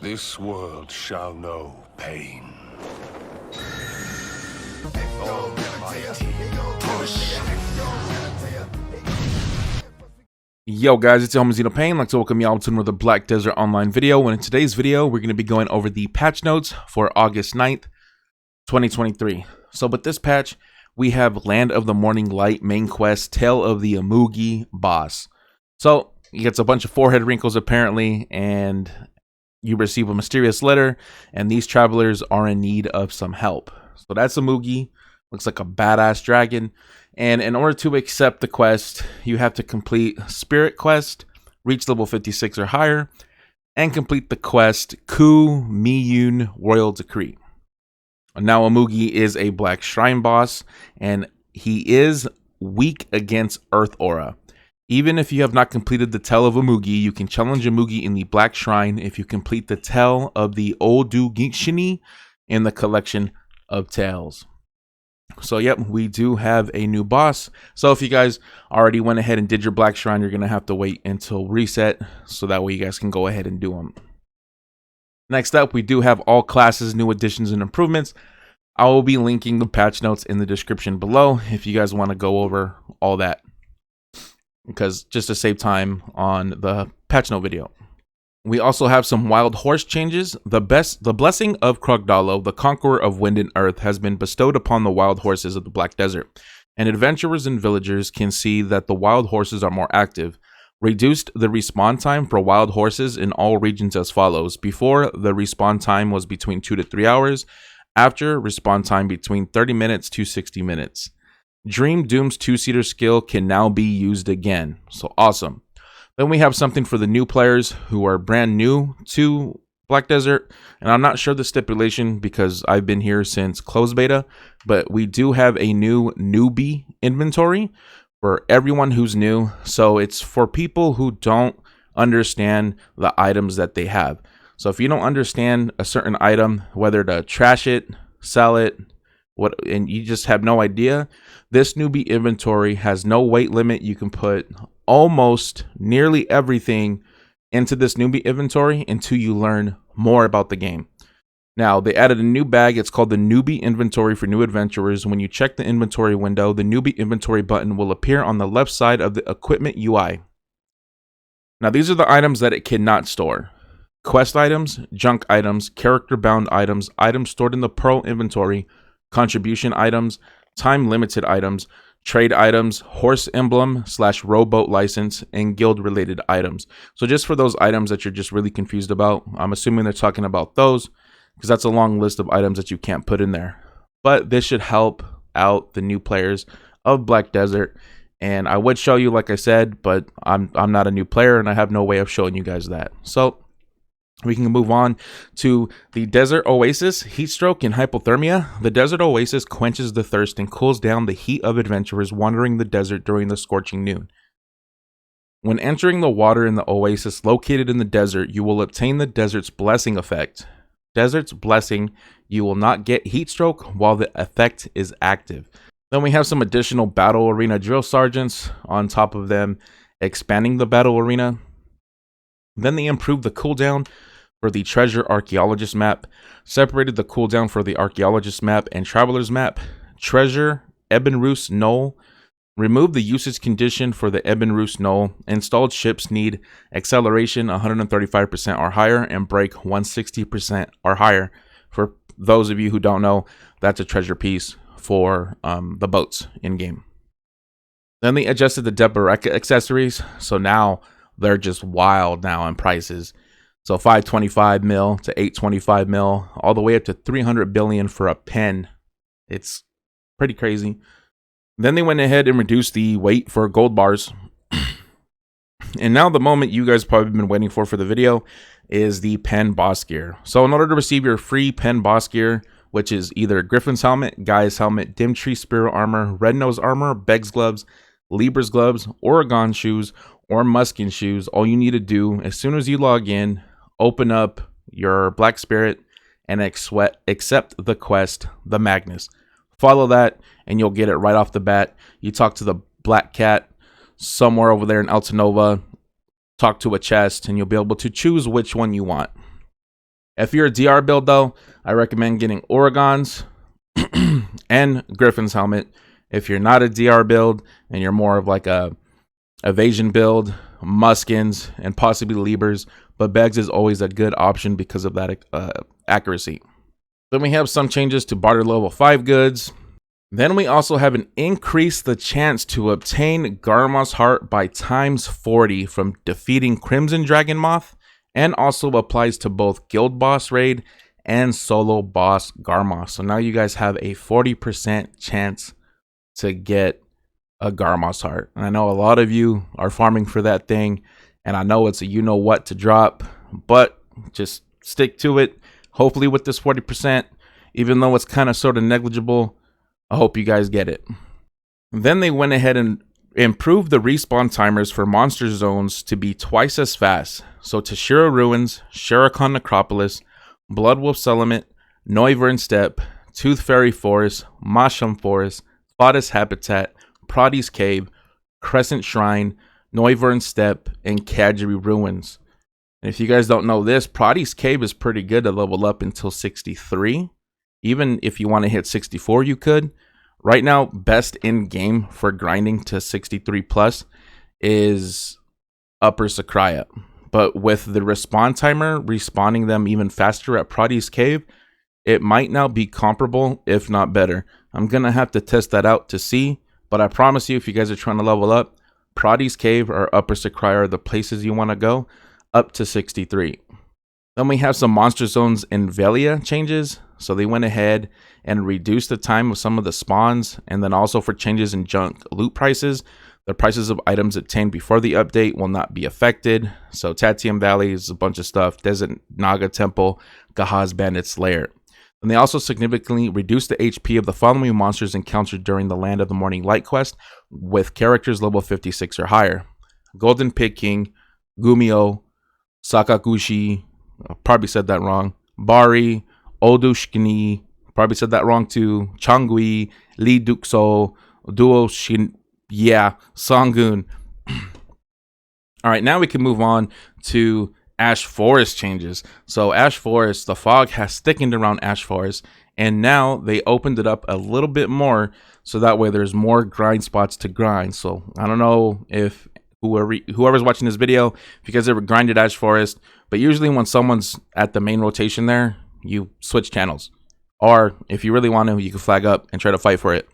This world shall know pain. Yo guys, it's your homie Pain. I'd like to welcome y'all to another Black Desert Online video. And in today's video, we're going to be going over the patch notes for August 9th, 2023. So with this patch, we have Land of the Morning Light main quest, Tale of the Amugi boss. So he gets a bunch of forehead wrinkles apparently, and you receive a mysterious letter, and these travelers are in need of some help. So that's Amugi. Looks like a badass dragon. And in order to accept the quest, you have to complete Spirit Quest, reach level 56 or higher, and complete the quest Ku Miyun Royal Decree. Now Amugi is a Black Shrine boss, and he is weak against Earth Aura. Even if you have not completed the Tale of Amugi, you can challenge Amugi in the Black Shrine if you complete the Tale of the Odu Gishini in the collection of tales. So yep, we do have a new boss. So if you guys already went ahead and did your Black Shrine, you're going to have to wait until reset, so that way you guys can go ahead and do them. Next up, we do have all classes, new additions, and improvements. I will be linking the patch notes in the description below if you guys want to go over all that, because just to save time on the patch note video. We also have some wild horse changes. The blessing of Krogdalo, the conqueror of wind and earth, has been bestowed upon the wild horses of the Black Desert, and adventurers and villagers can see that the wild horses are more active. Reduced the respawn time for wild horses in all regions as follows. Before, the respawn time was between 2 to 3 hours. After, respawn time between 30 minutes to 60 minutes. Dream Doom's 2-seater skill can now be used again. So awesome. Then we have something for the new players who are brand new to Black Desert, and I'm not sure the stipulation because I've been here since closed beta, but we do have a new newbie inventory for everyone who's new. So it's for people who don't understand the items that they have. So if you don't understand a certain item, whether to trash it, sell it, and you just have no idea, this newbie inventory has no weight limit. You can put almost nearly everything into this newbie inventory until you learn more about the game. Now, they added a new bag. It's called the newbie inventory for new adventurers. When you check the inventory window, the newbie inventory button will appear on the left side of the equipment UI. Now, these are the items that it cannot store: quest items, junk items, character bound items, items stored in the Pearl inventory, contribution items, time limited items, trade items, horse emblem / rowboat license, and guild related items. So just for those items that you're just really confused about, I'm assuming they're talking about those, because that's a long list of items that you can't put in there. But this should help out the new players of Black Desert, and I would show you, like I said, but I'm not a new player and I have no way of showing you guys that. So we can move on to the Desert Oasis, Heatstroke, and Hypothermia. The Desert Oasis quenches the thirst and cools down the heat of adventurers wandering the desert during the scorching noon. When entering the water in the oasis located in the desert, you will obtain the Desert's Blessing effect. Desert's Blessing, you will not get Heatstroke while the effect is active. Then we have some additional Battle Arena Drill Sergeants on top of them, expanding the Battle Arena. Then they improved the cooldown for the Treasure Archaeologist map, separated the cooldown for the Archaeologist map and Traveler's map. Treasure Ebenrus Knoll, removed the usage condition for the Ebenrus Knoll. Installed ships need acceleration 135% or higher and brake 160% or higher. For those of you who don't know, that's a treasure piece for the boats in game. Then they adjusted the Deboreka accessories, so now they're just wild now in prices. So 525 mil to 825 mil, all the way up to 300 billion for a pen. It's pretty crazy. Then they went ahead and reduced the weight for gold bars. And now the moment you guys probably been waiting for the video is the pen boss gear. So in order to receive your free pen boss gear, which is either Griffin's helmet, Guy's helmet, Dim Tree Spirit armor, Red Nose armor, Beg's gloves, Libra's gloves, Oregon shoes, or Muskin shoes, all you need to do as soon as you log in, open up your Black Spirit and accept the quest, the Magnus. Follow that and you'll get it right off the bat. You talk to the Black Cat somewhere over there in Altanova, talk to a chest, and you'll be able to choose which one you want. If you're a DR build though, I recommend getting Oregons and Griffin's helmet. If you're not a DR build and you're more of like a evasion build, Muskins and possibly Liebers, but Begs is always a good option because of that accuracy. Then we have some changes to barter level 5 goods. Then we also have an increase the chance to obtain Garmos Heart by times 40 from defeating Crimson Dragon Moth, and also applies to both guild boss raid and solo boss Garmos. So now you guys have a 40% chance to get a Garmos Heart. And I know a lot of you are farming for that thing, and I know it's a you know what to drop, but just stick to it. Hopefully with this 40%, even though it's kind of sort of negligible, I hope you guys get it. Then they went ahead and improved the respawn timers for monster zones to be twice as fast. So Tashira Ruins, Shuriken Necropolis, Bloodwolf Settlement, Noivern Steppe, Tooth Fairy Forest, Masham Forest, Spottis Habitat, Prodi's Cave, Crescent Shrine, Noivern Steppe, and Kadri Ruins. And if you guys don't know this, Prodi's Cave is pretty good to level up until 63. Even if you want to hit 64, you could. Right now, best in game for grinding to 63 plus is Upper Sakraya. But with the respawn timer, respawning them even faster at Prodi's Cave, it might now be comparable, if not better. I'm going to have to test that out to see. But I promise you, if you guys are trying to level up, Prodi's Cave or Upper Sakraya are the places you want to go, up to 63. Then we have some monster zones in Velia changes. So they went ahead and reduced the time of some of the spawns, and then also for changes in junk loot prices, the prices of items obtained before the update will not be affected. So Tatium Valley is a bunch of stuff, Desert Naga Temple, Gahaz Bandit's Lair. And they also significantly reduced the HP of the following monsters encountered during the Land of the Morning Light quest with characters level 56 or higher: Golden Pig King, Gumio, Sakaguchi, I probably said that wrong, Bari, Odushkini, probably said that wrong too, Changui, Li Duxo, Duo Shin, yeah, Sangun. All right, now we can move on to Ash Forest changes. So Ash Forest, the fog has thickened around Ash Forest, and now they opened it up a little bit more, so that way there's more grind spots to grind. So I don't know if whoever's watching this video, if you guys ever grinded Ash Forest, but usually when someone's at the main rotation there, you switch channels, or if you really want to, you can flag up and try to fight for it.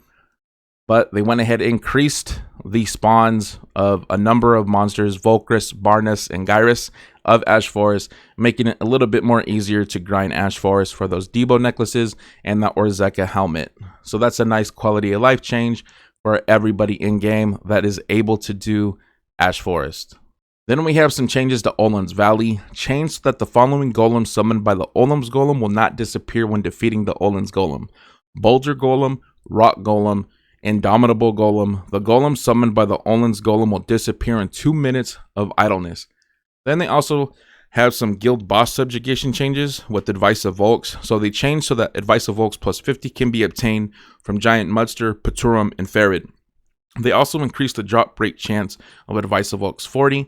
But they went ahead and increased the spawns of a number of monsters, Volcrus, Barnus, and Gyrus of Ash Forest, making it a little bit more easier to grind Ash Forest for those Debo necklaces and the Orzeka helmet. So that's a nice quality of life change for everybody in game that is able to do Ash Forest. Then we have some changes to Olin's Valley. Changed that the following golems summoned by the Olim's Golem will not disappear when defeating the Olin's Golem: Boulder Golem, Rock Golem, Indomitable Golem. The golem summoned by the Olin's Golem will disappear in 2 minutes of idleness. Then they also have some guild boss subjugation changes with Advice of Volks. So they changed so that Advice of Volks plus 50 can be obtained from Giant Mudster, Paturum, and Farid. They also increased the drop break chance of Advice of Volks 40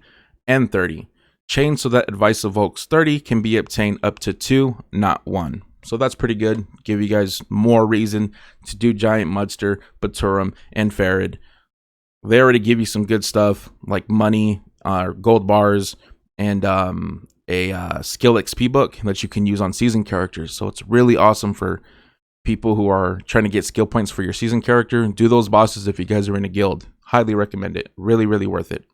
and 30. Changed so that Advice of Volks 30 can be obtained up to 2, not 1. So that's pretty good. Give you guys more reason to do Giant Mudster, Paturum, and Farid. They already give you some good stuff like money, gold bars, and a skill XP book that you can use on season characters. So it's really awesome for people who are trying to get skill points for your season character. Do those bosses if you guys are in a guild. Highly recommend it. Really, really worth it.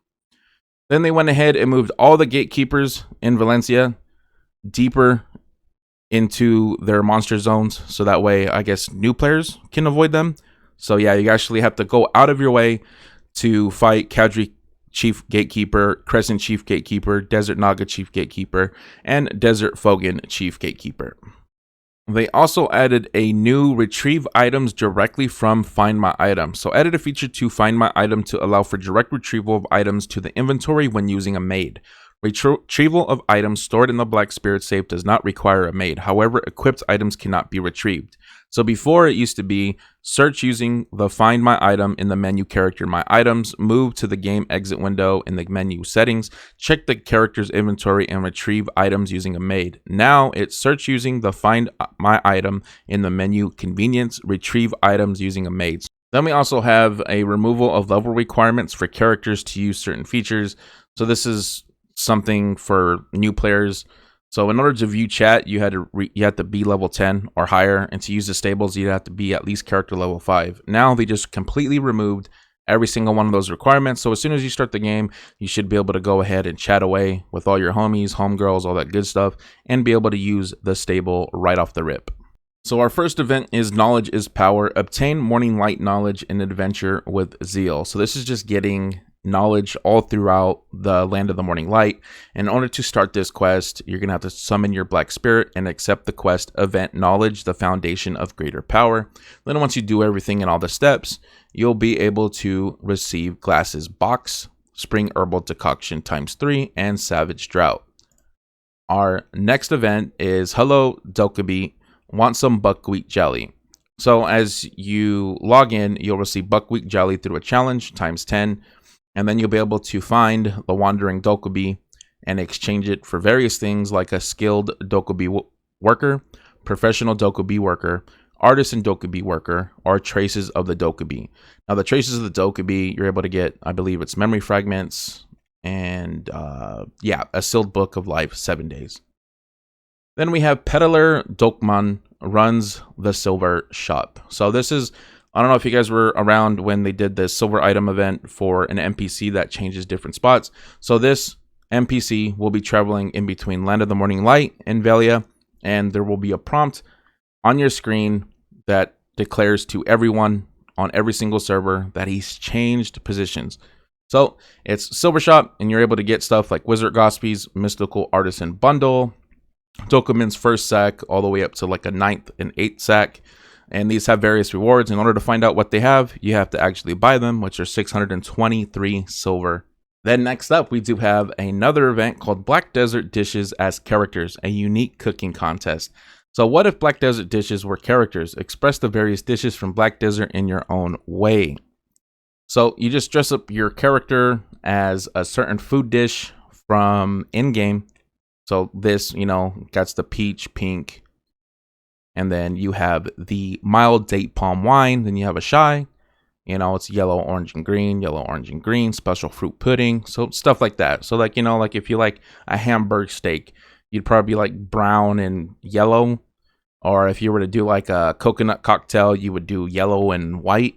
Then they went ahead and moved all the gatekeepers in Valencia deeper into their monster zones, so that way I guess new players can avoid them. So yeah, you actually have to go out of your way to fight Kadri Chief Gatekeeper, Crescent Chief Gatekeeper, Desert Naga Chief Gatekeeper, and Desert Fogan Chief Gatekeeper. They also added a new retrieve items directly from Find My Item. So added a feature to Find My Item to allow for direct retrieval of items to the inventory when using a maid. Retrieval of items stored in the Black Spirit safe does not require a maid. However, equipped items cannot be retrieved. So before it used to be search using the find my item in the menu character my items, move to the game exit window in the menu settings, check the character's inventory and retrieve items using a maid. Now it's search using the find my item in the menu convenience, retrieve items using a maid. Then we also have a removal of level requirements for characters to use certain features. So this is something for new players. So in order to view chat, you had to be level 10 or higher, and to use the stables, you'd have to be at least character level 5. Now they just completely removed every single one of those requirements. So as soon as you start the game, you should be able to go ahead and chat away with all your homies, homegirls, all that good stuff, and be able to use the stable right off the rip. So our first event is Knowledge is Power. Obtain Morning Light knowledge in adventure with zeal. So this is just getting knowledge all throughout the Land of the Morning Light. In order to start this quest, you're going to have to summon your Black Spirit and accept the quest Event Knowledge, the foundation of greater power. Then once you do everything in all the steps, you'll be able to receive Glasses Box, Spring Herbal Decoction ×3, and Savage Drought. Our next event is Hello Dokkaebi, Want Some Buckwheat Jelly. So as you log in, you'll receive Buckwheat Jelly through a challenge ×10. And then you'll be able to find the Wandering Dokkaebi and exchange it for various things like a skilled Dokkaebi worker, professional Dokkaebi worker, artisan Dokkaebi worker, or traces of the Dokkaebi. Now the traces of the Dokkaebi, you're able to get, I believe it's memory fragments and a sealed book of life, 7 days. Then we have Peddler Dokman runs the silver shop. So this is, I don't know if you guys were around when they did the silver item event for an NPC that changes different spots. So this NPC will be traveling in between Land of the Morning Light and Velia, and there will be a prompt on your screen that declares to everyone on every single server that he's changed positions. So it's Silver Shop, and you're able to get stuff like Wizard Gospie's Mystical Artisan Bundle, Dokkaeman's first sack, all the way up to like a 9th and 8th sack. And these have various rewards. In order to find out what they have, you have to actually buy them, which are 623 silver. Then next up, we do have another event called Black Desert Dishes as Characters, a unique cooking contest. So what if Black Desert Dishes were characters? Express the various dishes from Black Desert in your own way. So you just dress up your character as a certain food dish from in-game. So this, got the peach, pink, and then you have the mild date palm wine. Then you have a shy, it's yellow, orange, and green, special fruit pudding. So stuff like that. So like, like if you like a Hamburg steak, you'd probably be like brown and yellow. Or if you were to do like a coconut cocktail, you would do yellow and white.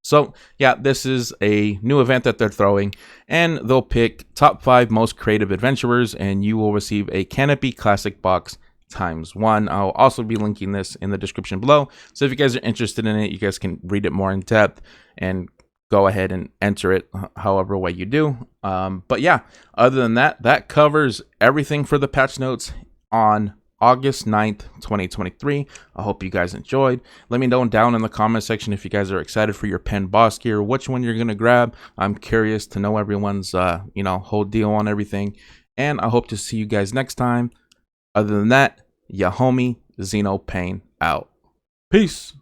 So yeah, this is a new event that they're throwing, and they'll pick top 5 most creative adventurers, and you will receive a Canopy Classic Box ×1. I'll also be linking this in the description below. So if you guys are interested in it, you guys can read it more in depth and go ahead and enter it however way you do. But yeah, other than that, that covers everything for the patch notes on August 9th, 2023. I hope you guys enjoyed. Let me know down in the comment section if you guys are excited for your pen boss gear, which one you're going to grab. I'm curious to know everyone's, whole deal on everything. And I hope to see you guys next time. Other than that, ya homie, Xenopane out. Peace.